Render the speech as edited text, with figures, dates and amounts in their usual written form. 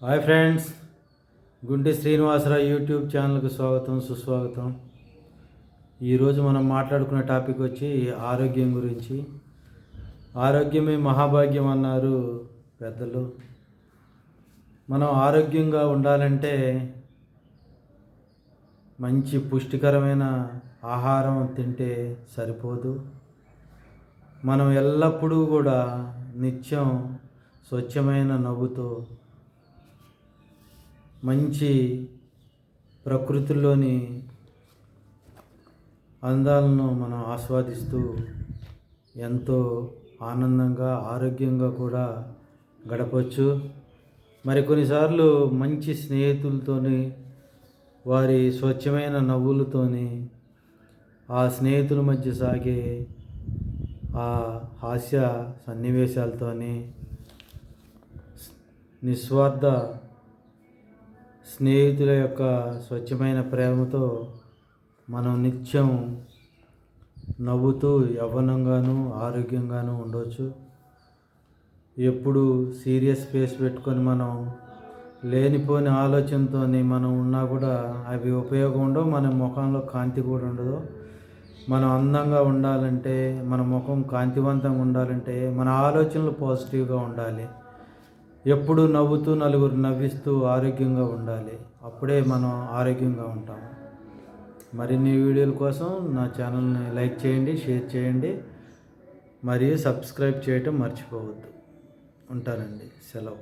Hi friends, Gunti Srinivasarao YouTube ఛానల్కి స్వాగతం సుస్వాగతం. ఈరోజు మనం మాట్లాడుకునే టాపిక్ వచ్చి ఆరోగ్యం గురించి. ఆరోగ్యమే మహాభాగ్యం అన్నారు పెద్దలు. మనం ఆరోగ్యంగా ఉండాలంటే మంచి పుష్టికరమైన ఆహారం తింటే సరిపోదు. మనం ఎల్లప్పుడూ కూడా నిత్యం స్వచ్ఛమైన నవ్వుతో మంచి ప్రకృతిలోని అందాలను మనం ఆస్వాదిస్తూ ఎంతో ఆనందంగా ఆరోగ్యంగా కూడా గడపవచ్చు. కొన్నిసార్లు మంచి స్నేహితులతోని వారి స్వచ్ఛమైన నవ్వులతోని ఆ స్నేహితుల మధ్య సాగే ఆ హాస్య సన్నివేశాలతోని నిస్వార్థ స్నేహితుల యొక్క స్వచ్ఛమైన ప్రేమతో మనం నిత్యం నవ్వుతూ యవ్వనంగాను ఆరోగ్యంగాను ఉండవచ్చు. ఎప్పుడు సీరియస్ ఫేస్ పెట్టుకొని మనం లేనిపోని ఆలోచనతో మనం ఉన్నా కూడా అవి ఉపయోగం ఉండవు. మన ముఖంలో కాంతి కూడా ఉండదు. మనం అందంగా ఉండాలంటే, మన ముఖం కాంతివంతంగా ఉండాలంటే మన ఆలోచనలు పాజిటివ్గా ఉండాలి. ఎప్పుడు నవ్వుతూ నలుగురు నవ్విస్తూ ఆరోగ్యంగా ఉండాలి. అప్పుడే మనం ఆరోగ్యంగా ఉంటాం. మరిన్ని వీడియోల కోసం నా ఛానల్ని లైక్ చేయండి, షేర్ చేయండి, మరియు సబ్స్క్రైబ్ చేయటం మర్చిపోవద్దు. ఉంటానండి. సెలవు.